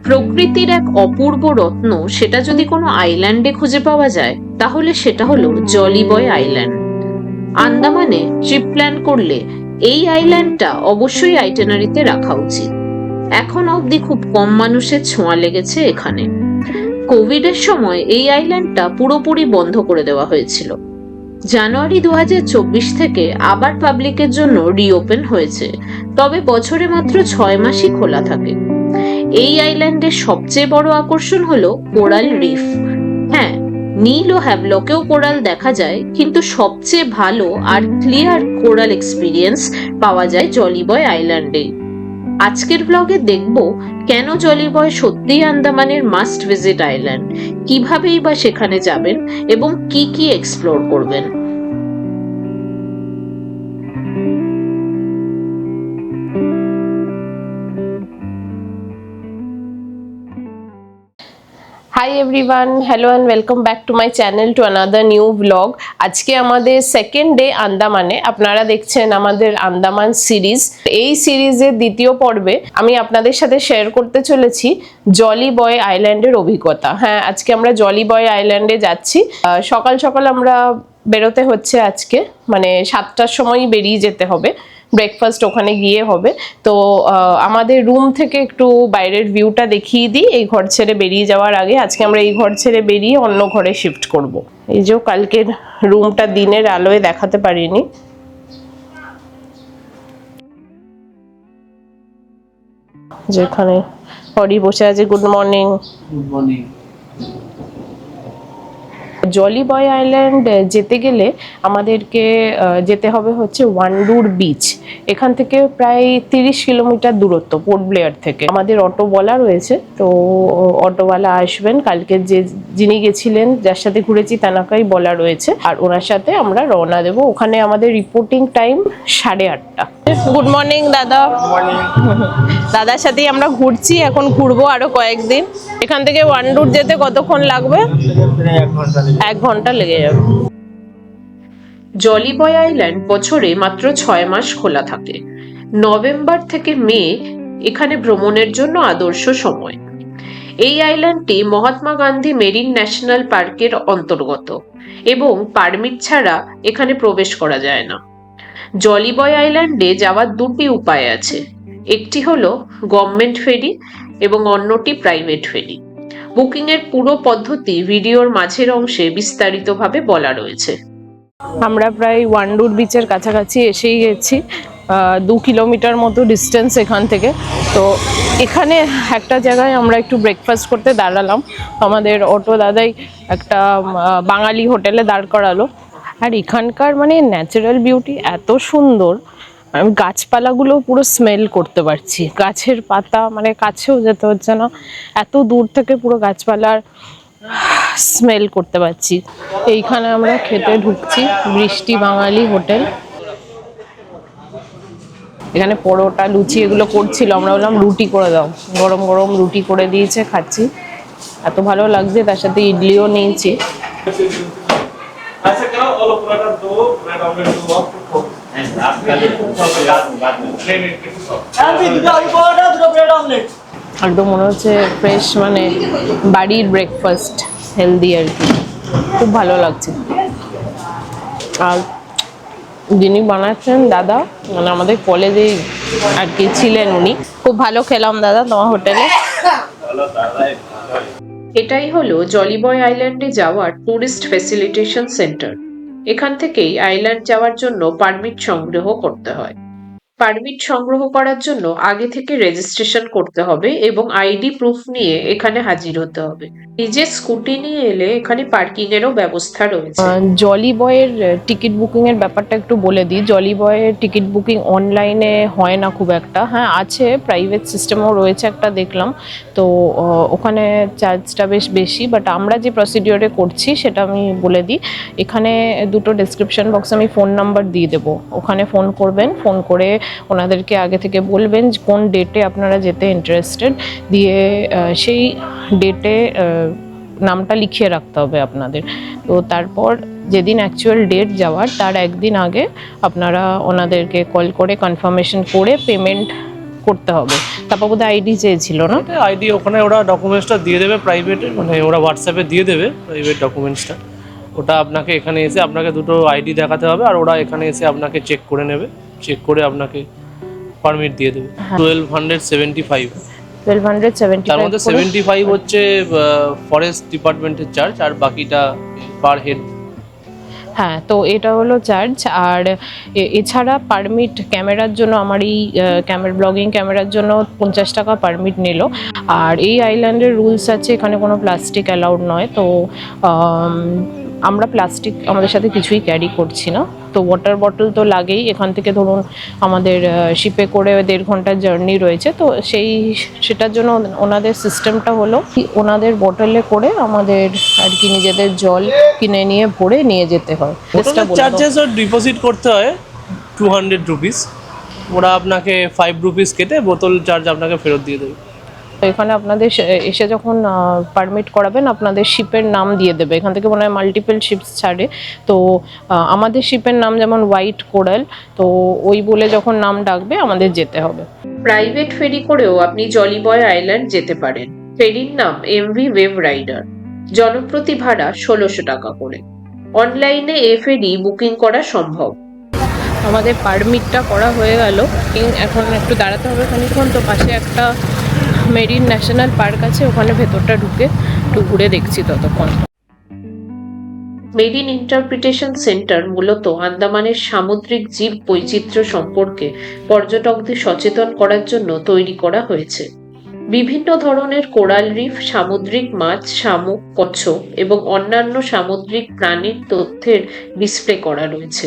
প্রকৃতির এক অপূর্ব রত্ন সেটা যদি কোনো আইল্যান্ডে খুঁজে পাওয়া যায় তাহলে সেটা হলো Jolly Buoy island. আন্দামানে trip plan করলে এই আইল্যান্ডটা অবশ্যই আইটেনারিতে রাখা উচিত। এখন অবধি খুব কম মানুষের ছোঁয়া লেগেছে এখানে। কোভিডের সময় এই আইল্যান্ডটা পুরোপুরি বন্ধ করে দেওয়া হয়েছিল। জানুয়ারি 2024 থেকে আবার পাবলিকের জন্য রিওপেন হয়েছে, তবে বছরে মাত্র 6 মাসই খোলা থাকে। এই আইল্যান্ডের সবচেয়ে বড় আকর্ষণ হলো কোরাল রিফ। হ্যাঁ, নীল ও হ্যাভলকেও কোরাল দেখা যায়, কিন্তু সবচেয়ে ভালো আর ক্লিয়ার কোরাল এক্সপিরিয়েন্স পাওয়া যায় জলি বয় আইল্যান্ডে। আজকের ব্লগে দেখব কেন জলি বয় সত্যিই আন্দামানের মাস্ট ভিজিট আইল্যান্ড, কিভাবেই বা সেখানে যাবেন এবং কি কি এক্সপ্লোর করবেন। Hi everyone, hello and welcome back to my channel to another new blog. আজকে আমাদের সেকেন্ড ডে আন্দামানে। আপনারা দেখছেন আমাদের আন্দামান সিরিজ। এই সিরিজের দ্বিতীয় পর্বে আমি আপনাদের সাথে শেয়ার করতে চলেছি জলি বয় আইল্যান্ডের অভিজ্ঞতা। হ্যাঁ, আজকে আমরা জলি বয় আইল্যান্ডে যাচ্ছি। সকাল সকাল আমরা বেরোতে হচ্ছে আজকে, মানে 7টার সময়ই বেরিয়ে যেতে হবে। ব্রেকফাস্ট ওখানে গিয়ে হবে। তো আমাদের রুম থেকে একটু বাইরের ভিউটা দেখিয়ে দিই এই ঘর ছেড়ে বেরিয়ে যাওয়ার আগে। আজকে আমরা এই ঘর ছেড়ে বেরিয়ে অন্য ঘরে শিফট করব। এই যে কালকের রুমটা দিনের আলোয় দেখাতে পারিনি। যেখানে হরি বসে আছে। Good morning. Good morning. Jolly Buoy Island যেতে গেলে আমাদেরকে যেতে হবে হচ্ছে ওয়ান্ডুর বিচ। এখান থেকে প্রায় 30 কিলোমিটার দূরত্ব পোর্ট ব্লেয়ার থেকে। আমাদের অটো বলা রয়েছে, তো অটোওয়ালা আসবেন। কালকে যিনি গেছিলেন, যার সাথে ঘুরেছি, তানাকাই বলা রয়েছে, আর ওনার সাথে আমরা রওনা দেব। ওখানে আমাদের রিপোর্টিং টাইম 8:30। গুড মর্নিং দাদা। দাদার সাথেই আমরা ঘুরছি, এখন ঘুরবো আরো কয়েকদিন। এখান থেকে ওয়ান্ডুর যেতে কতক্ষণ লাগবে? 1 ঘন্টা লেগে যাবে। জলি বয় আইল্যান্ড বছরে মাত্র 6 মাস খোলা থাকে। নভেম্বর থেকে মে এখানে ভ্রমণের জন্য আদর্শ সময়। এই আইল্যান্ডটি মহাত্মা গান্ধী মেরিন ন্যাশনাল পার্কের অন্তর্গত এবং পারমিট ছাড়া এখানে প্রবেশ করা যায় না। জলি বয় আইল্যান্ডে যাওয়ার দুটি উপায় আছে। একটি হলো গভর্নমেন্ট ফেরি এবং অন্যটি প্রাইভেট ফেরি। বুকিং এর পুরো পদ্ধতি ভিডিওর মাঝের অংশে বিস্তারিতভাবে বলা রয়েছে। আমরা প্রায় ওয়ান্ডুর বিচের কাছাকাছি এসেই গেছি। 2 কিলোমিটার মতো ডিস্টেন্স এখান থেকে। তো এখানে একটা জায়গায় আমরা একটু ব্রেকফাস্ট করতে দাঁড়ালাম। আমাদের অটো দাদাই একটা বাঙালি হোটেলে দাঁড় করালো। আর এখানকার মানে ন্যাচারাল বিউটি এত সুন্দর, আমি গাছপালাগুলো পুরো স্মেল করতে পারছি। গাছের পাতা, মানে কাছেও যেতে হচ্ছে না, এত দূর থেকে পুরো গাছপালার স্মেল করতে পারছি। এইখানে আমরা খেতে ঢুকছি, বৃষ্টি বাঙালি হোটেল। এখানে পরোটা, লুচি এগুলো করছিল। আমরা বললাম রুটি করে দাও। গরম গরম রুটি করে দিয়েছে, খাচ্ছি, এত ভালো লাগছে। তার সাথে ইডলিও নিয়েছি। একদম মনে হচ্ছে ফ্রেশ, মানে বাড়ির ব্রেকফাস্ট, হেলদি আর কি। খুব ভালো লাগছে। আর যিনি বানাচ্ছেন দাদা, মানে আমাদের কলেজে আর কি ছিলেন উনি। খুব ভালো খেলাম দাদা তোমার হোটেলে। এটাই হলো জলি বয় আইল্যান্ডে যাওয়ার টুরিস্ট ফ্যাসিলিটেশন সেন্টার। এখান থেকেই আইল্যান্ড যাওয়ার জন্য পারমিট সংগ্রহ করতে হয়। পারমিট সংগ্রহ করার জন্য আগে থেকে রেজিস্ট্রেশন করতে হবে এবং আইডি প্রুফ নিয়ে এখানে হাজির হতে হবে। নিজের স্কুটি নিয়ে এলে এখানে পার্কিং এরও ব্যবস্থা রয়েছে। জলি বয়ের টিকিট বুকিং এর ব্যাপারটা একটু বলে দিই। জলি বয়ের টিকিট বুকিং অনলাইনে হয় না খুব একটা। হ্যাঁ আছে, প্রাইভেট সিস্টেমও রয়েছে একটা দেখলাম। তো ওখানে চার্জটা বেশ বেশি, বাট আমরা যে প্রসিডিওরে করছি সেটা আমি বলে দিই। এখানে দুটো ডেসক্রিপশন বক্সে আমি ফোন নাম্বার দিয়ে দেবো। ওখানে ফোন করবেন, ফোন করে ওনাদেরকে আগে থেকে বলবেন কোন ডেটে আপনারা যেতে ইন্টারেস্টেড, দিয়ে সেই ডেটে নামটা লিখিয়ে রাখতে হবে আপনাদের। তো তারপর যেদিন অ্যাকচুয়াল ডেট যাওয়ার তার একদিন আগে আপনারা ওনাদেরকে কল করে কনফার্মেশন করে পেমেন্ট করতে হবে। তারপর বোধহয় আইডি চেয়েছিল না? আইডি ওখানে ওরা ডকুমেন্টসটা দিয়ে দেবে প্রাইভেটে, মানে ওরা হোয়াটসঅ্যাপে দিয়ে দেবে প্রাইভেট ডকুমেন্টসটা। ওটা আপনাকে এখানে এসে আপনাকে দুটো আইডি দেখাতে হবে, আর ওরা এখানে এসে আপনাকে চেক করে নেবে, চেক করে আপনাকে পারমিট দিয়ে দেবে। 1275। 1275 তার মধ্যে 75 হচ্ছে ফরেস্ট ডিপার্টমেন্টের চার্জ, আর বাকিটা পার হেড। হ্যাঁ, তো এটা হলো চার্জ। আর এছাড়া পারমিট ক্যামেরার জন্য, আমার এই ব্লগিং ক্যামেরার জন্য 50 টাকা পারমিট নিল। আর এই আইল্যান্ডের রুলস আছে, এখানে কোনো প্লাস্টিক অ্যালাউড নয়। তো আমরা প্লাস্টিক আমাদের সাথে কিছুই ক্যারি করছি না। তো ওয়াটার বটল তো লাগেই। এখান থেকে ধরুন আমাদের শিপে করে 1.5 ঘন্টার জার্নি রয়েছে, তো সেটার জন্য ওনাদের সিস্টেমটা হলো ওনাদের বোতলে করে আমাদের আর কি নিজেদের জল কিনে নিয়ে ভরে নিয়ে যেতে হয়। চার্জেস ডিপোজিট করতে হয় 200 রুপিস। ওরা আপনাকে 5 রুপিস কেটে বোতল চার্জ আপনাকে ফেরত দিয়ে দেবে। এখানে আপনাদের এসে যখন পারমিট করাবেন, আপনাদের শিপের নাম দিয়ে দেবে। এখান থেকে মনে হয় মাল্টিপল শিপস ছাড়ে, তো আমাদের শিপের নাম যেমন হোয়াইট কোরাল, তো ওই বলে যখন নাম ডাকবে আমাদের যেতে হবে। প্রাইভেট ফেরি করেও আপনি জলি বয় আইল্যান্ড যেতে পারেন। ফেরির নাম এমভি ওয়েভ রাইডার। জনপ্রতি ভাড়া 1600 টাকা করে। অনলাইনে এ ফেরি বুকিং করা সম্ভব। আমাদের পারমিটটা করা হয়ে গেল, এখন একটু দাঁড়াতে হবে খানিকক্ষণ। তো পাশে একটা মেরিন ন্যাশনাল পার্ক আছে, ওখানে ভেতরটা ঢুকে একটু ঘুরে দেখছি ততক্ষণ। মেরিন ইন্টারপ্রিটেশন সেন্টার মূলত আন্দামানের সামুদ্রিক জীব বৈচিত্র্য সম্পর্কে পর্যটকদের সচেতন করার জন্য তৈরি করা হয়েছে। বিভিন্ন ধরনের কোরাল রিফ, সামুদ্রিক মাছ, শামুক, কচ্ছপ এবং অন্যান্য সামুদ্রিক প্রাণীর তথ্যের ডিসপ্লে করা রয়েছে।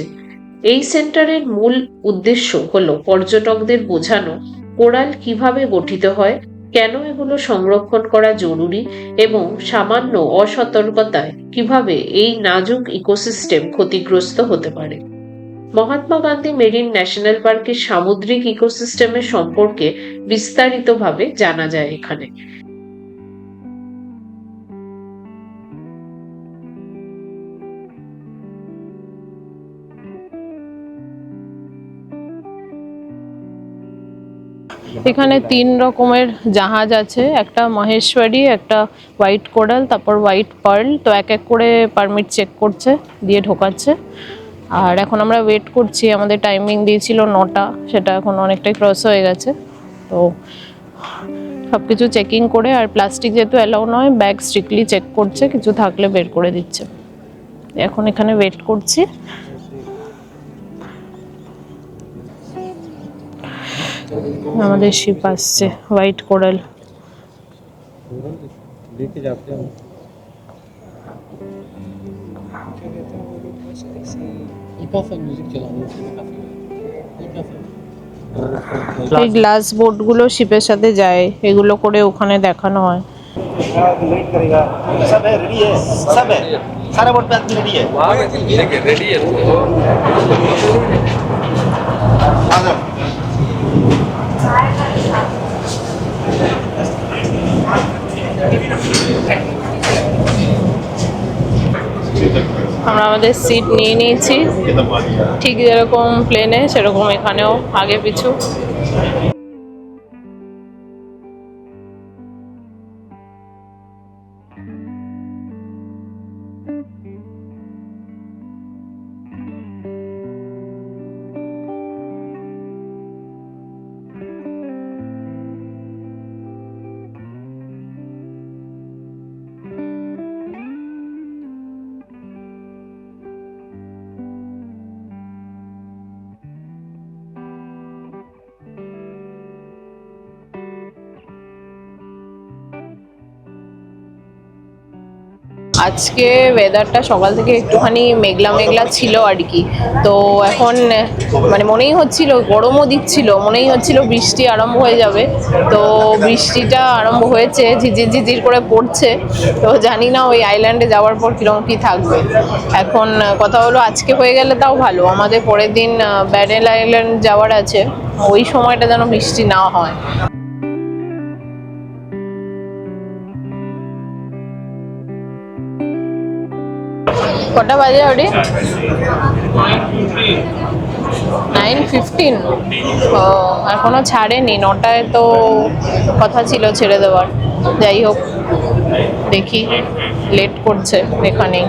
এই সেন্টারের মূল উদ্দেশ্য হলো পর্যটকদের বোঝানো কোরাল কিভাবে গঠিত হয়, কেন এগুলো সংরক্ষণ করা জরুরি এবং সামান্য অসতর্কতায় কিভাবে এই নাজুক ইকোসিস্টেম ক্ষতিগ্রস্ত হতে পারে। মহাত্মা গান্ধী মেরিন ন্যাশনাল পার্কের সামুদ্রিক ইকোসিস্টেমের সম্পর্কে বিস্তারিতভাবে জানা যায় এখানে। এখানে 3 রকমের জাহাজ আছে, একটা মহেশ্বরী, একটা হোয়াইট কোরাল, তারপর হোয়াইট পার্ল। তো এক এক করে পারমিট চেক করছে, দিয়ে ঢোকাচ্ছে। আর এখন আমরা ওয়েট করছি, আমাদের টাইমিং দিয়েছিল 9টা, সেটা এখন অনেকটাই ক্রস হয়ে গেছে। তো সব কিছু চেকিং করে, আর প্লাস্টিক যেহেতু অ্যালাউ নয়, ব্যাগ স্ট্রিক্টলি চেক করছে, কিছু থাকলে বের করে দিচ্ছে। এখন এখানে ওয়েট করছি। আমাদের শিপ আসছে, হোয়াইট কোরাল। এই গ্লাস বোট গুলো শিপের সাথে যায়, এগুলো করে ওখানে দেখানো হয়। सारा बोट पे आदमी रेडी है रेडी है আমরা আমাদের সিট নিয়ে নিয়েছি, ঠিক যেরকম প্লেনে সেরকম এখানেও আগে পিছু। আজকে ওয়েদারটা সকাল থেকে একটুখানি মেঘলা মেঘলা ছিল আর কি। তো এখন মানে মনেই হচ্ছিল, গরমও দিচ্ছিল, মনেই হচ্ছিল বৃষ্টি আরম্ভ হয়ে যাবে। তো বৃষ্টিটা আরম্ভ হয়েছে, ঝিঝির ঝিঝির করে পড়ছে। তো জানি না ওই আইল্যান্ডে যাওয়ার পর কিরকম কি থাকবে। এখন কথা হলো আজকে হয়ে গেলে তাও ভালো, আমাদের পরের দিন ব্যাডেল আইল্যান্ড যাওয়ার আছে, ওই সময়টা যেন বৃষ্টি না হয়। কটা বাজে ওরে? 9:15 ও এখনো ছাড়েনি, 9টায় তো কথা ছিল ছেড়ে দেওয়ার। যাই হোক, দেখি, লেট করছে এখানেই।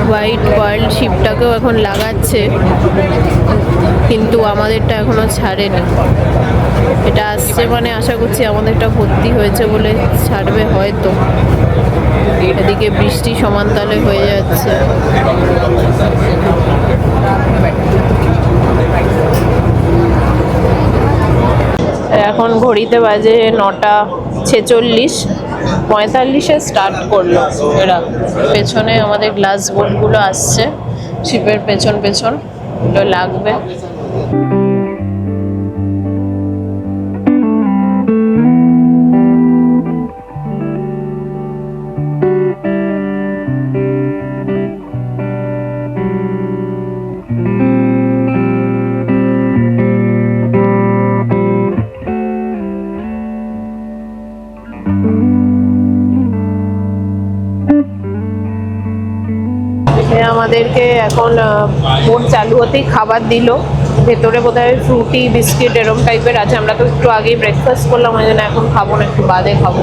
হোয়াইট পার্ল শিপটাকেও এখন লাগাচ্ছে, কিন্তু আমাদেরটা এখনো ছাড়েনি। এটা আসছে মানে আশা করছি আমাদেরটা ভর্তি হয়েছে বলে ছাড়বে হয়তো। এদিকে বৃষ্টি সমানতালে হয়ে যাচ্ছে। এখন ঘড়িতে বাজে 9:46, 45-এ স্টার্ট করলো এরা। পেছনে আমাদের গ্লাস বোটগুলো আসছে, শিপের পেছন পেছন এগুলো লাগবে। আমাদেরকে এখন বোট চালু হতেই খাবার দিল। ভেতরে বোধহয় ফ্রুটি বিস্কিট এরকম টাইপের আছে। আমরা তো একটু আগেই ব্রেকফাস্ট করলাম, ওই জন্য এখন খাবো না, একটু বাদে খাবো।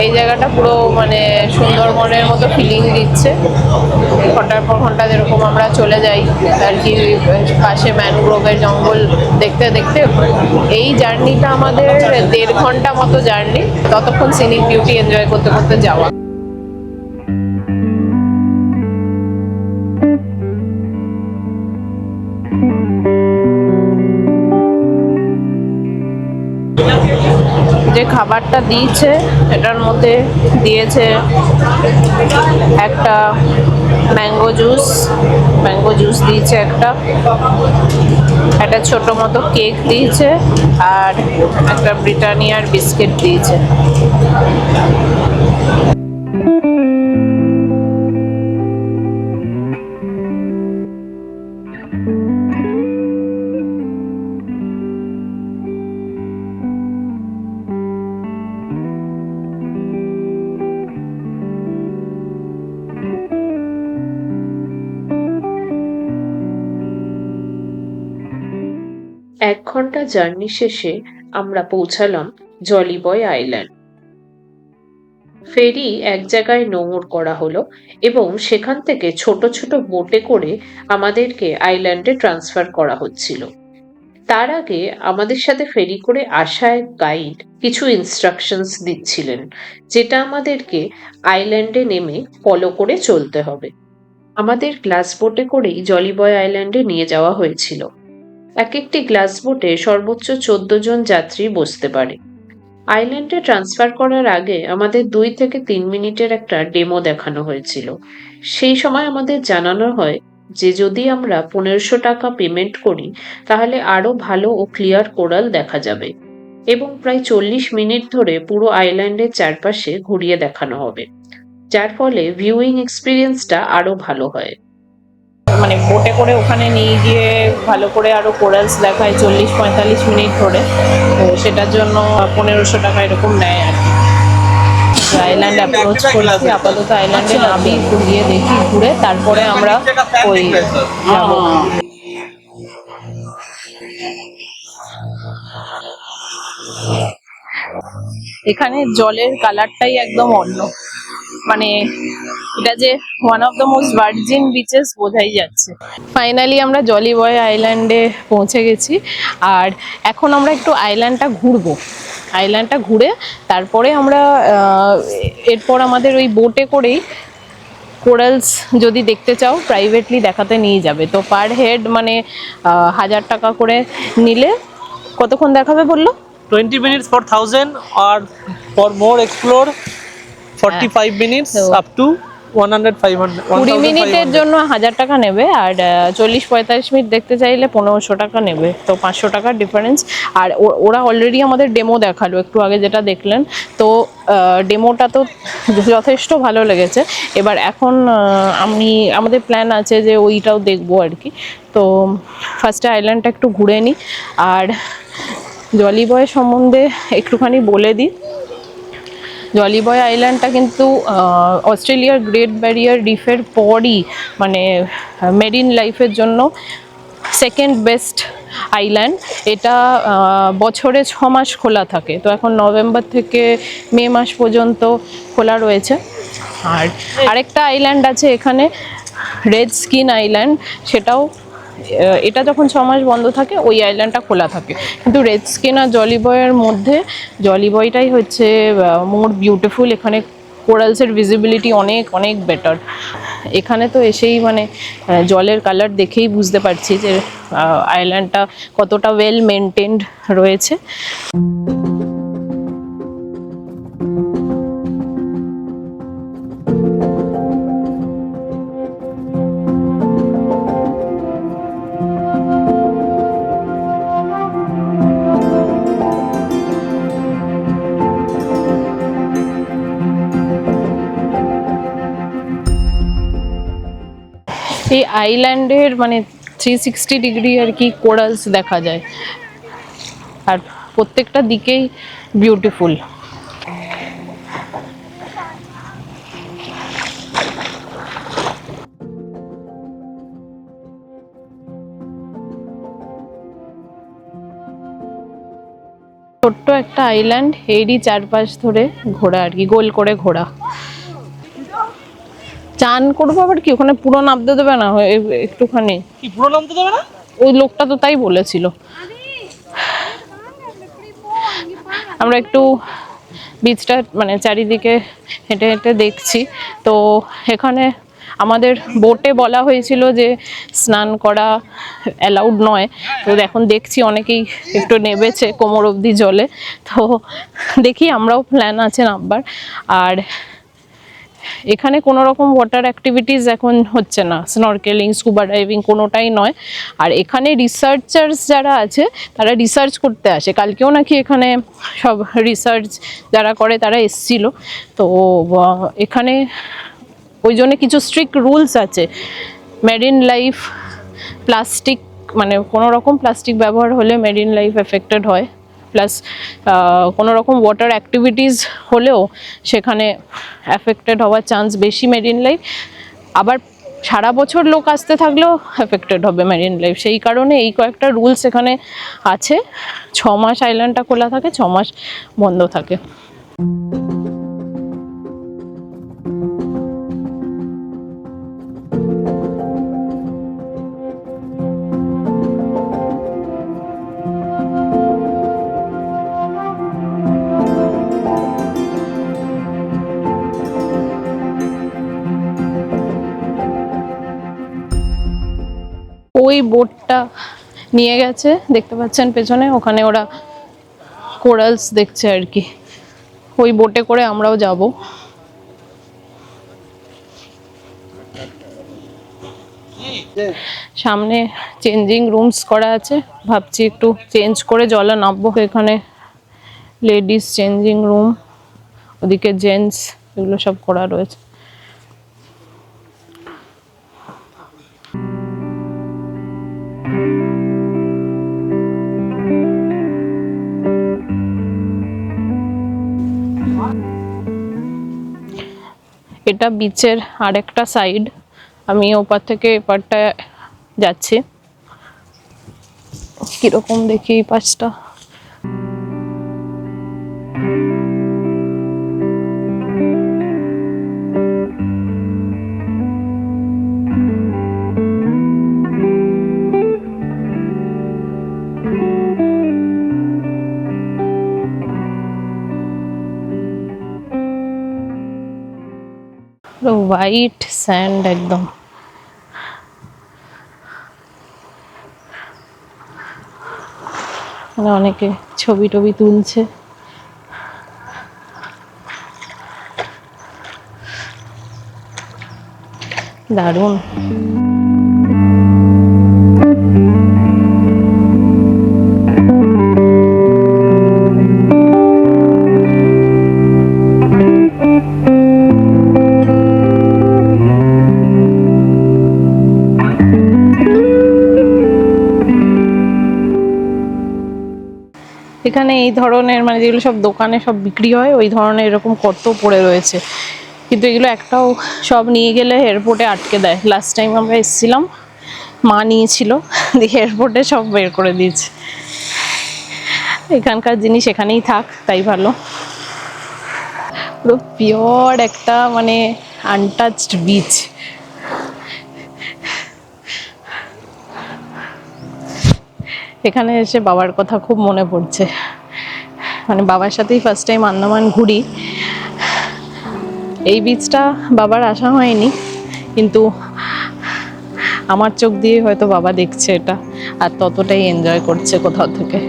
এই জায়গাটা পুরো মানে সুন্দরবনের মতো ফিলিং দিচ্ছে। ঘন্টার পর ঘন্টা যেরকম আমরা চলে যাই আর কি, পাশে ম্যানগ্রোভের জঙ্গল দেখতে দেখতে। এই জার্নিটা আমাদের 1.5 ঘন্টা মতো জার্নি, ততক্ষণ সিনিক বিউটি এনজয় করতে করতে যাওয়া। যে খাবারটা দিয়েছে এটার মধ্যে দিয়েছে একটা ম্যাঙ্গো জুস দিয়েছে, একটা ছোট মতো কেক দিয়েছে, আর একটা ব্রিটানিয়ার বিস্কিট দিয়েছে। এক ঘন্টা জার্নি শেষে আমরা পৌঁছালাম জলিবয় আইল্যান্ড। ফেরি এক জায়গায় নোঙর করা হলো এবং সেখান থেকে ছোট ছোট বোটে করে আমাদেরকে আইল্যান্ডে ট্রান্সফার করা হচ্ছিল। তার আগে আমাদের সাথে ফেরি করে আসা এক গাইড কিছু ইনস্ট্রাকশনস দিচ্ছিলেন, যেটা আমাদেরকে আইল্যান্ডে নেমে ফলো করে চলতে হবে। আমাদের গ্লাস বোটে করেই জলিবয় আইল্যান্ডে নিয়ে যাওয়া হয়েছিল। এক একটি গ্লাস বোটে সর্বোচ্চ 14 জন যাত্রী বসতে পারে। আইল্যান্ডে ট্রান্সফার করার আগে আমাদের 2 থেকে 3 মিনিটের একটা ডেমো দেখানো হয়েছিল। সেই সময় আমাদের জানানো হয় যে যদি আমরা 1500 টাকা পেমেন্ট করি তাহলে আরো ভালো ও ক্লিয়ার কোরাল দেখা যাবে এবং প্রায় 40 মিনিট ধরে পুরো আইল্যান্ডের চারপাশে ঘুরিয়ে দেখানো হবে, যার ফলে ভিউইং এক্সপিরিয়েন্সটা আরো ভালো হয়। মানে বোটে করে ওখানে নিয়ে গিয়ে ভালো করে আরো কোরালস দেখায় 40-45 মিনিট ধরে। তো সেটার জন্য 1500 টাকা এরকম নেয় আর কি। আইল্যান্ড অ্যাপ্রোচ করছি, আপাতত আইল্যান্ডে নামি, একটু গিয়ে দেখি, ঘুরে তারপরে আমরা ওই যাবো। এখানে জলের কালারটাই একদম অন্য, মানে এটা যে one of the most virgin bitches বোঝাই যাচ্ছে। ফাইনালি আমরা জলিবয় আইল্যান্ডে পৌঁছে গেছি, আর এখন আমরা একটু আইল্যান্ডটা ঘুরবো। আইল্যান্ডটা ঘুরে তারপরে আমরা এরপর আমাদের ওই বোটে করেই কোরালস যদি দেখতে চাও প্রাইভেটলি দেখাতে নিয়ে যাবে। তো পার হেড মানে 1000 টাকা করে নিলে কতক্ষণ দেখাবে বললো? 20 minutes for 1000 or for more explore 45 minutes So- up to 100 500 20 মিনিটের 1500 জন্য 1000 টাকা নেবে, আর 40-45 মিনিট দেখতে চাইলে 1500 টাকা নেবে, তো 500 টাকার ডিফারেন্স। আর ওরা অলরেডি আমাদের ডেমো দেখালো একটু আগে, যেটা দেখলেন, তো ডেমোটা তো যথেষ্ট ভালো লেগেছে। এবার এখন আমাদের প্ল্যান আছে যে ওইটাও দেখবো আর কি। তো ফার্স্টে আইল্যান্ডটা একটু ঘুরে নিই, আর জলি বয় সম্বন্ধে একটুখানি বলে দিই। জলি বয় আইল্যান্ডটা কিন্তু অস্ট্রেলিয়ার গ্রেট ব্যারিয়ার রিফের পরই মানে মেরিন লাইফের জন্য সেকেন্ড বেস্ট আইল্যান্ড। এটা বছরে 6 মাস খোলা থাকে, তো এখন নভেম্বর থেকে মে মাস পর্যন্ত খোলা রয়েছে। আর আরেকটা আইল্যান্ড আছে এখানে, রেড স্কিন আইল্যান্ড, সেটাও এটা যখন 6 মাস বন্ধ থাকে ওই আইল্যান্ডটা খোলা থাকে। কিন্তু রেড স্কিন আর জলি বয়ের মধ্যে জলি বয়টাই হচ্ছে মোর বিউটিফুল। এখানে কোরালসের ভিজিবিলিটি অনেক অনেক বেটার। এখানে তো এসেই মানে জলের কালার দেখেই বুঝতে পারছি যে আইল্যান্ডটা কতটা ওয়েল মেনটেন্ড রয়েছে। এই আইল্যান্ডের মানে 360 ডিগ্রি আর কি কোরালস দেখা যায়, আর প্রত্যেকটা দিকেই বিউটিফুল। ছোট্ট একটা আইল্যান্ড, এরই চারপাশ ধরে ঘোরা আর কি, গোল করে ঘোরা। চান করবো আবার কি, ওখানে পুরো নামতে দেবে না একটুখানি? কি পুরো নামতে দেবে না? ওই লোকটা তো তাই বলেছিল। আমরা একটু বিচটা মানে চারিদিকে হেঁটে হেঁটে দেখছি। তো এখানে আমাদের বোটে বলা হয়েছিল যে স্নান করা অ্যালাউড নয়, তো এখন দেখছি অনেকেই একটু নেবেছে কোমর অবধি জলে। তো দেখি, আমরাও প্ল্যান আছে নামবার। আর এখানে কোনো রকম ওয়াটার অ্যাক্টিভিটিস এখন হচ্ছে না, স্নরকেলিং, স্কুবা ডাইভিং কোনোটাই নয়। আর এখানে রিসার্চার্স যারা আছে তারা রিসার্চ করতে আসে, কালকেও নাকি এখানে সব রিসার্চ যারা করে তারা এসছিল। তো এখানে ওই জন্য কিছু স্ট্রিক্ট রুলস আছে। মেরিন লাইফ, প্লাস্টিক মানে কোনো রকম প্লাস্টিক ব্যবহার হলে মেরিন লাইফ এফেক্টেড হয়, প্লাস কোনো রকম ওয়াটার অ্যাক্টিভিটিস হলেও সেখানে এফেক্টেড হওয়ার চান্স বেশি মেরিন লাইফ। আবার সারা বছর লোক আসতে থাকলেও এফেক্টেড হবে মেরিন লাইফ। সেই কারণে এই কয়েকটা রুলস এখানে আছে। 6 মাস আইল্যান্ডটা খোলা থাকে, 6 মাস বন্ধ থাকে। ওই বোটটা নিয়ে গেছে, দেখতে পাচ্ছেন পেছনে, ওখানে ওরা কোরালস দেখছে আর কি। ওই বোটে করে আমরাও যাব। সামনে চেঞ্জিং রুমস করা আছে, ভাবছি একটু চেঞ্জ করে জলে নামবো। এখানে লেডিস চেঞ্জিং রুম, ওদিকে জেন্টস, এগুলো সব করা রয়েছে। এটা বিচের আরেকটা সাইড, আমি ওপার থেকে এপারটা যাচ্ছি। কিরকম দেখি এই পাশটা। হোয়াইট স্যান্ড একদম। অনেকে ছবি টবি তুলছে। দারুণ। এখানে এই ধরনের মানে যেগুলো সব দোকানে সব বিক্রি হয় ওই ধরনের এরকম কত পড়ে রয়েছে, কিন্তু এগুলো একটাও সব নিয়ে গেলে এয়ারপোর্টে আটকে দেয়। লাস্ট টাইম আমরা এসেছিলাম, মা নিয়েছিল, দিয়ে এয়ারপোর্টে সব বের করে দিয়েছে। এখানকার জিনিস এখানেই থাক, তাই ভালো। পুরো পিওর একটা মানে আনটাচড বিচ। এখানে এসে বাবার কথা খুব মনে পড়ছে, মানে বাবার সাথেই ফার্স্ট টাইম আন্দামান ঘুরি। এই বিচটা বাবার আসা হয়নি, কিন্তু আমার চোখ দিয়ে হয়তো বাবা দেখছে এটা, আর ততটাই এনজয় করছে কোথাও থেকে।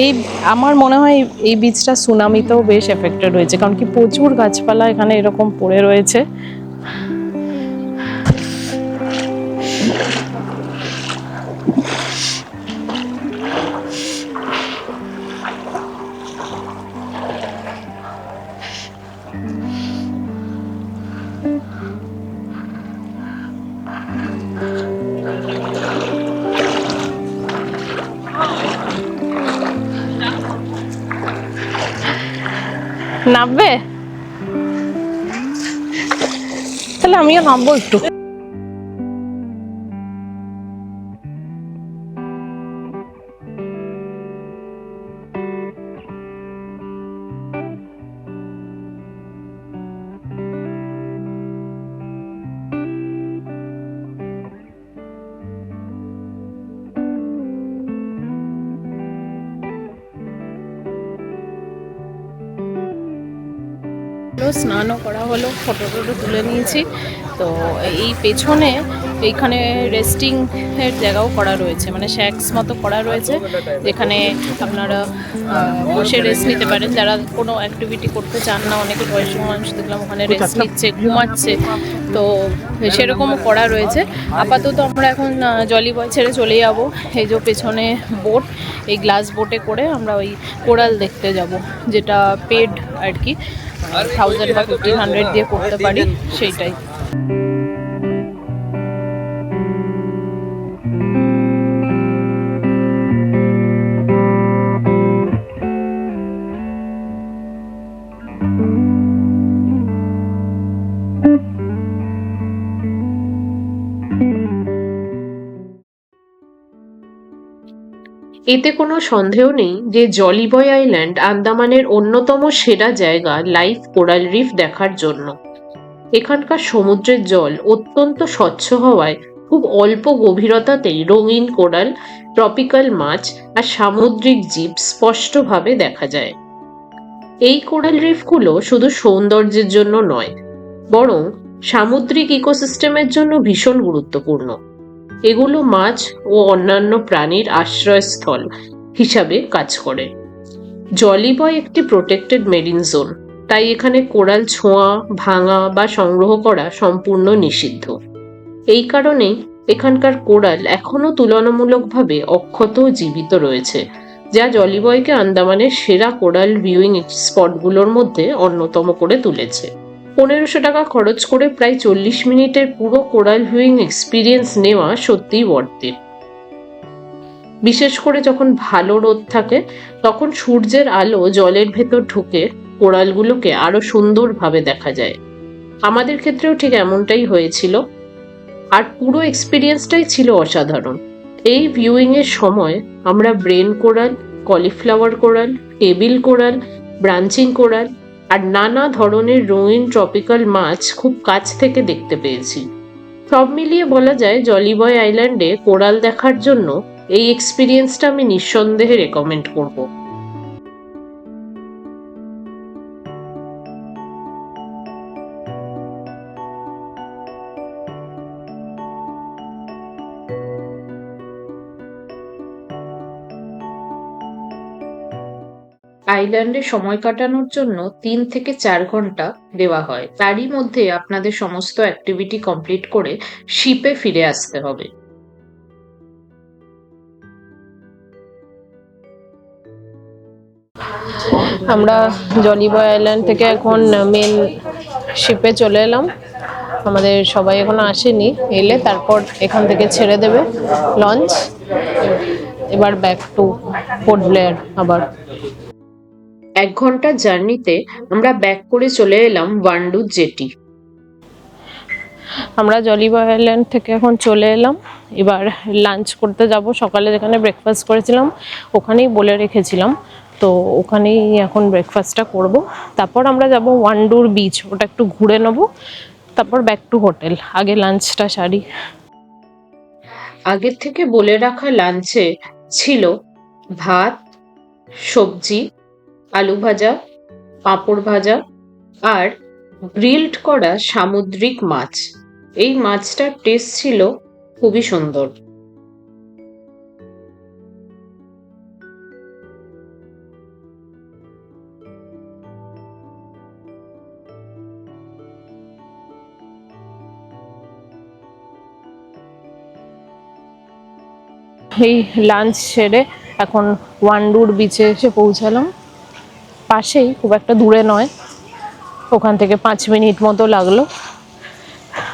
এই আমার মনে হয় এই বীজটা সুনামিতেও বেশ এফেক্টেড হয়েছে, কারণ কি প্রচুর গাছপালা এখানে এরকম পড়ে রয়েছে। নামবে? তাহলে আমিও নামবো একটু। স্নানও করা হলো, ফটো টটো তুলে নিয়েছি। তো এই পেছনে এইখানে রেস্টিং এর জায়গাও করা রয়েছে, মানে শ্যাক্স মতো করা রয়েছে, যেখানে আপনারা বসে রেস্ট নিতে পারেন। যারা কোনো অ্যাক্টিভিটি করতে চান না, অনেকে বয়স্ক মানুষ দেখলাম ওখানে রেস্ট নিচ্ছে, ঘুমাচ্ছে, তো সেরকমও করা রয়েছে। আপাতত আমরা এখন জলি বয় ছেড়ে চলে যাব। এই যে পেছনে বোট, এই গ্লাস বোটে করে আমরা ওই কোরাল দেখতে যাব, যেটা পেড আর কি, 1000 বা 1500 দিয়ে করতে পারি, সেইটাই। এতে কোনো সন্দেহ নেই যে জলিবয় আইল্যান্ড আন্দামানের অন্যতম সেরা জায়গা লাইভ কোরাল রিফ দেখার জন্য। এখানকার সমুদ্রের জল অত্যন্ত স্বচ্ছ হওয়ায় খুব অল্প গভীরতাতেই রঙিন কোরাল, ট্রপিক্যাল মাছ আর সামুদ্রিক জীব স্পষ্টভাবে দেখা যায়। এই কোরাল রিফগুলো শুধু সৌন্দর্যের জন্য নয়, বরং সামুদ্রিক ইকোসিস্টেমের জন্য ভীষণ গুরুত্বপূর্ণ। এগুলো মাছ ও অন্যান্য প্রাণীর আশ্রয়স্থল হিসাবে কাজ করে। জলিবয় একটি প্রোটেক্টেড মেরিন জোন, তাই এখানে কোরাল ছোঁয়া, ভাঙা বা সংগ্রহ করা সম্পূর্ণ নিষিদ্ধ। এই কারণেই এখানকার কোরাল এখনো তুলনামূলকভাবে অক্ষত ও জীবিত রয়েছে, যা জলিবয়কে আন্দামানের সেরা কোরাল ভিউইং স্পটগুলোর মধ্যে অন্যতম করে তুলেছে। 1500 টাকা খরচ করে প্রায় 40 মিনিটের পুরো কোরাল ভিউইং এক্সপিরিয়েন্স নেওয়া সত্যিই ওয়ার্থ ইট। বিশেষ করে যখন ভালো রোদ থাকে, তখন সূর্যের আলো জলের ভেতর ঢুকে কোরালগুলোকে আরো সুন্দরভাবে দেখা যায়। আমাদের ক্ষেত্রেও ঠিক এমনটাই হয়েছিল, আর পুরো এক্সপিরিয়েন্সটাই ছিল অসাধারণ। এই ভিউইং এর সময় আমরা brain coral, cauliflower coral, table coral, branching coral আর নানা ধরনের রঙিন ট্রপিক্যাল মাছ খুব কাছ থেকে দেখতে পেয়েছি। সব মিলিয়ে বলা যায় জলিবয় আইল্যান্ডে কোরাল দেখার জন্য এই এক্সপিরিয়েন্সটা আমি নিঃসন্দেহে রেকমেন্ড করব। আইল্যান্ডে সময় কাটানোর জন্য 3 থেকে 4 ঘন্টা দেওয়া হয়। তারই মধ্যে আপনাদের সমস্ত অ্যাক্টিভিটি কমপ্লিট করে শিপে ফিরে আসতে হবে। আমরা জলিবয় আইল্যান্ড থেকে এখন মেন শিপে চলে এলাম। আমাদের সবাই এখনো আসেনি, এলে তারপর এখান থেকে ছেড়ে দেবে লঞ্চ। এবার ব্যাক টু পোর্ট ব্লেয়ার আবার। 1 ঘন্টার জার্নিতে আমরা ব্যাক করে চলে এলাম ওয়ান্ডু জেটি। আমরা জলিবয় আইল্যান্ড থেকে এখন চলে এলাম, এবার লাঞ্চ করতে যাব। সকালে যেখানে ব্রেকফাস্ট করেছিলাম ওখানেই বলে রেখেছিলাম, তো ওখানেই এখন ব্রেকফাস্টটা করব। তারপর আমরা যাব ওয়ান্ডুর বিচ, ওটা একটু ঘুরে নেব, তারপর ব্যাক টু হোটেল। আগে লাঞ্চটা সারি। আগের থেকে বলে রাখা লাঞ্চে ছিল ভাত, সবজি, আলু ভাজা, পাঁপড় ভাজা আর গ্রিলড করা সামুদ্রিক মাছ। এই মাছটার টেস্ট ছিল খুবই সুন্দর। এই লাঞ্চ সেরে এখন ওয়ান্ডুর বিচে এসে পৌঁছালাম। পাশেই, খুব একটা দূরে নয়, ওখান থেকে 5 মিনিট মতো লাগলো।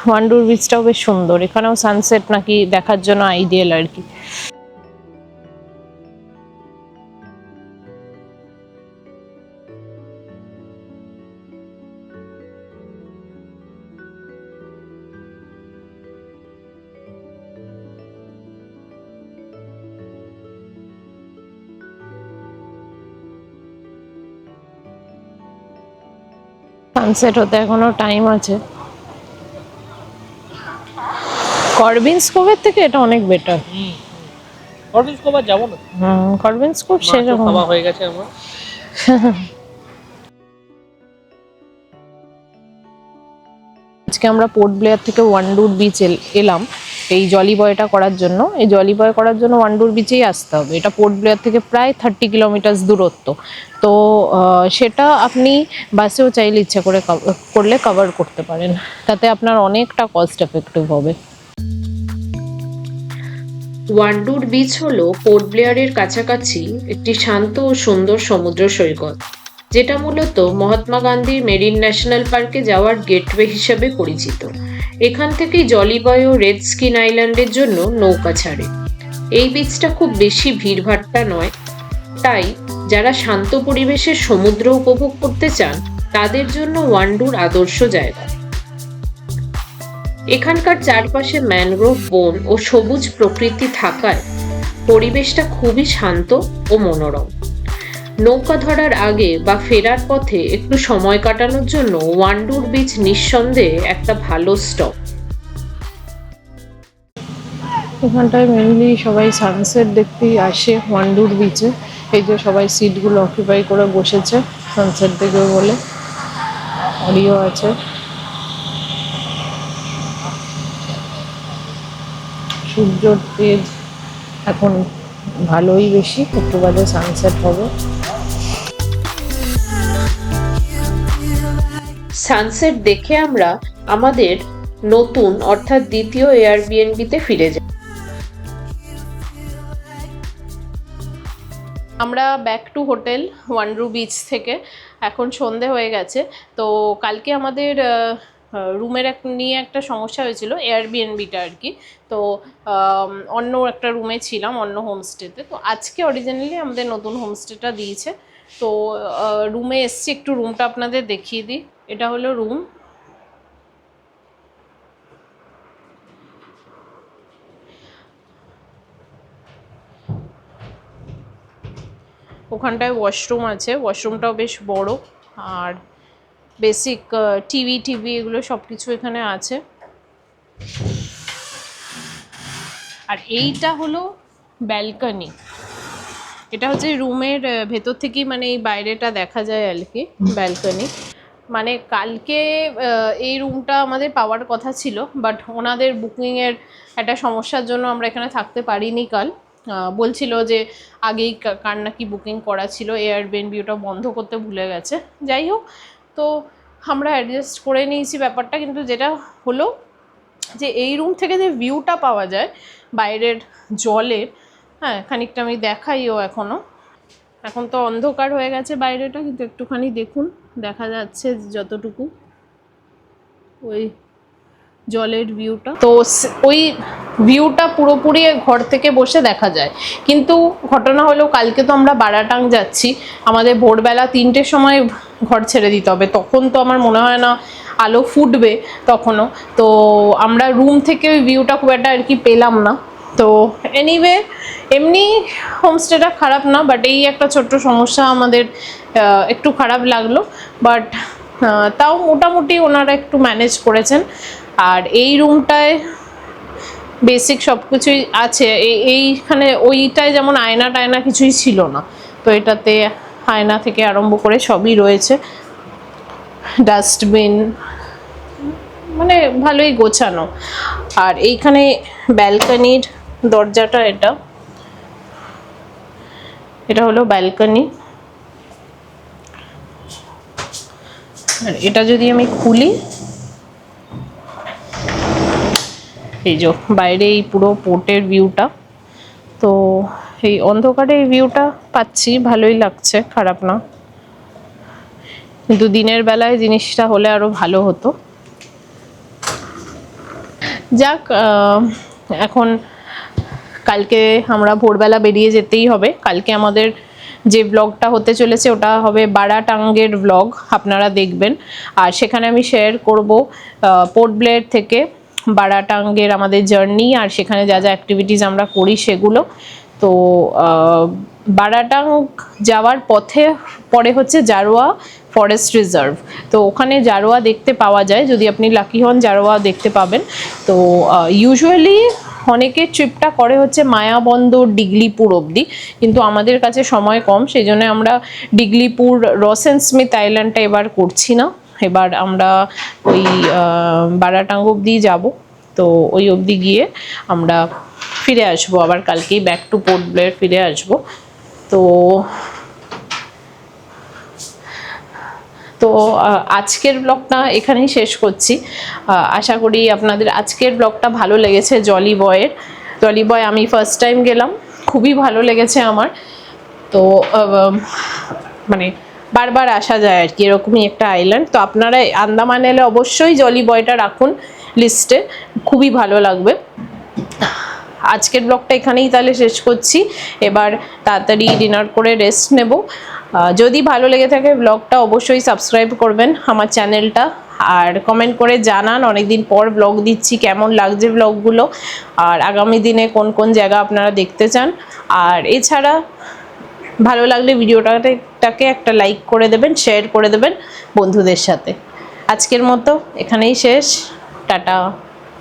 ওয়ান্ডুর বিচটাও বেশ সুন্দর, এখানেও সানসেট নাকি দেখার জন্য আইডিয়াল আর কি। সানসেট হতে এখনো টাইম আছে। করবিনস কোভের থেকে এটা অনেক বেটার। করবিনস কোভ যাব না, করবিনস কোভ সেরকম খাওয়া হয়ে গেছে আমার। আজকে আমরা পোর্ট ব্লেয়ার থেকে ওয়ান্ডুর বিচ এলাম এই জলি বয়টা করার জন্য। এই জলি বয় করার জন্য ওয়ান্ডুর বিচেই আসতে হবে। এটা পোর্ট ব্লেয়ার থেকে প্রায় 30 কিলোমিটার দূরত্ব। তো সেটা আপনি বাসেও চাইলে ইচ্ছা করে করলে কভার করতে পারেন, তাতে আপনার অনেকটা কস্ট এফেক্টিভ হবে। ওয়ান্ডুর বিচ হলো পোর্ট ব্লেয়ারের কাছাকাছি একটি শান্ত ও সুন্দর সমুদ্র সৈকত, যেটা মূলত মহাত্মা গান্ধী মেরিন ন্যাশনাল পার্কে যাওয়ার গেটওয়ে হিসেবে পরিচিত। এখান থেকেই জলিবয় ও রেড স্কিন আইল্যান্ডের জন্য নৌকা ছাড়ে। এই বিচটা খুব বেশি ভিড়ভাট্টা নয়, তাই যারা শান্ত পরিবেশের সমুদ্র উপভোগ করতে চান তাদের জন্য ওয়ান্ডুর আদর্শ জায়গা। এখানকার চারপাশে ম্যানগ্রোভ বন ও সবুজ প্রকৃতি থাকায় পরিবেশটা খুবই শান্ত ও মনোরম। নৌকা ধরার আগে বা ফেরার পথে একটু সময় কাটানোর জন্য ওয়ান্ডুর বিচ নিঃসন্দেহে একটা ভালো স্টপ। এখানটায় মেনলি সবাই সানসেট দেখতেই আসে ওয়ান্ডুর বিচে। এই যে সবাই সিটগুলো অকুপাই করে বসেছে সানসেট দেখবে বলে, অডিও আছে। সূর্যর তেজ এখন ভালোই বেশি, একটু বাদে সানসেট হবে। সানসেট দেখে আমরা আমাদের নতুন অর্থাৎ দ্বিতীয় এয়ারবিএনবিতে ফিরে যাই। আমরা ব্যাক টু হোটেল ওয়ান্ডু বিচ থেকে। এখন সন্ধে হয়ে গেছে। তো কালকে আমাদের রুমের নিয়ে একটা সমস্যা হয়েছিল, এয়ারবিএনবিটা আর কি। তো অন্য একটা রুমে ছিলাম, অন্য হোমস্টেতে। তো আজকে অরিজিনালি আমাদের নতুন হোমস্টেটা দিয়েছে। তো রুমে এসছি, একটু রুমটা আপনাদের দেখিয়ে দিই। এটা হলো রুম। ওখানটায় ওয়াশরুম আছে, ওয়াশরুমটাও বেশ বড়, আর বেসিক টিভি এগুলো সব কিছু এখানে আছে। আর এইটা হলো ব্যালকনি। এটা হচ্ছে রুমের ভেতর থেকেই, মানে এই বাইরেটা দেখা যায় আর কি, ব্যালকনি। মানে কালকে এই রুমটা আমাদের পাওয়ার কথা ছিল, বাট ওনাদের বুকিংয়ের একটা সমস্যার জন্য আমরা এখানে থাকতে পারিনি কাল। বলছিল যে আগেই কার নাকি বুকিং করা ছিল, এয়ারবিএনবি ওটা বন্ধ করতে ভুলে গেছে। যাই হোক, তো আমরা অ্যাডজাস্ট করে নিয়েছি ব্যাপারটা। কিন্তু যেটা হলো যে এই রুম থেকে যে ভিউটা পাওয়া যায় বাইরের জলের, হ্যাঁ খানিকটা আমি দেখাইও এখনও। এখন তো অন্ধকার হয়ে গেছে বাইরেটা, কিন্তু একটুখানি দেখুন, দেখা যাচ্ছে যতটুকু ওই জলের ভিউটা। তো ওই ভিউটা পুরোপুরি ঘর থেকে বসে দেখা যায়। কিন্তু ঘটনা হলো কালকে তো আমরা বারাটাং যাচ্ছি, আমাদের ভোরবেলা 3টের সময় ঘর ছেড়ে দিতে হবে। তখন তো আমার মনে হয় না আলো ফুটবে তখনও। তো আমরা রুম থেকে ওই ভিউটা খুব একটা আর কি পেলাম না। তো এনিওয়ে, এমনি হোমস্টেটা খারাপ না, বাট এই একটা ছোট্ট সমস্যা আমাদের একটু খারাপ লাগলো। বাট তাও মোটামুটি ওনারা একটু ম্যানেজ করেছেন। আর এই রুমটায় বেসিক সব কিছুই আছে। এইখানে ওইটায় যেমন আয়না টায়না কিছুই ছিল না, তো এটাতে আয়না থেকে আরম্ভ করে সবই রয়েছে, ডাস্টবিন, মানে ভালোই গোছানো। আর এইখানে ব্যালকনির দরজাটা, এটা হলো ব্যালকনি। আর এটা যদি আমি খুলি, এই যে বাইরে এই পুরো পোর্টের ভিউটা। তো এই অন্ধকারে এই ভিউটা পাচ্ছি, ভালোই লাগছে, খারাপ না। কিন্তু দিনের বেলায় জিনিসটা হলে আরো ভালো হতো। যাক, এখন কালকে আমরা ভোরবেলা বেরিয়ে যেতেই হবে। কালকে আমাদের যে ব্লগটা হতে চলেছে ওটা হবে বারাটাঙ্গের ব্লগ, আপনারা দেখবেন। আর সেখানে আমি শেয়ার করব পোর্ট ব্লেয়ার থেকে বারাটাঙ্গের আমাদের জার্নি, আর সেখানে যা যা অ্যাক্টিভিটিস আমরা করি সেগুলো। তো বারাটাং যাওয়ার পরে হচ্ছে জারোয়া ফরেস্ট রিজার্ভ। তো ওখানে জারোয়া দেখতে পাওয়া যায়, যদি আপনি লাকি হন জারোয়া দেখতে পাবেন। তো ইউজুয়ালি অনেকে ট্রিপটা করে হচ্ছে মায়াবন্দর ডিগলিপুর অবধি, কিন্তু আমাদের কাছে সময় কম, সেই জন্য আমরা ডিগলিপুর রসেন স্মিথ আইল্যান্ডটা এবার করছি না। এবার আমরা ওই বারাটাং অবধি যাব। তো ওই অবধি গিয়ে আমরা ফিরে আসবো, আবার কালকেই ব্যাক টু পোর্ট ব্লেয়ার ফিরে আসবো। তো আজকের ব্লগটা এখানেই শেষ করছি। আশা করি আপনাদের আজকের ব্লগটা ভালো লেগেছে। জলি বয় আমি ফার্স্ট টাইম গেলাম, খুবই ভালো লেগেছে আমার। তো মানে বারবার আসা যায় আর কি, এরকমই একটা আইল্যান্ড। তো আপনারা আন্দামান এলে অবশ্যই জলি বয়টা রাখুন লিস্টে, খুবই ভালো লাগবে। আজকের ব্লগটা এখানেই তাহলে শেষ করছি। এবার তাড়াতাড়ি ডিনার করে রেস্ট নেব। যদি ভালো লেগে থাকে ব্লগটা অবশ্যই সাবস্ক্রাইব করবেন আমার চ্যানেলটা, আর কমেন্ট করে জানান, অনেকদিন পর ব্লগ দিচ্ছি, কেমন লাগছে ব্লগগুলো, আর আগামী দিনে কোন কোন জায়গা আপনারা দেখতে চান। আর এছাড়া ভালো লাগলে ভিডিওটাকে একটা লাইক করে দেবেন, শেয়ার করে দেবেন বন্ধুদের সাথে। আজকের মতো এখানেই শেষ, টাটা।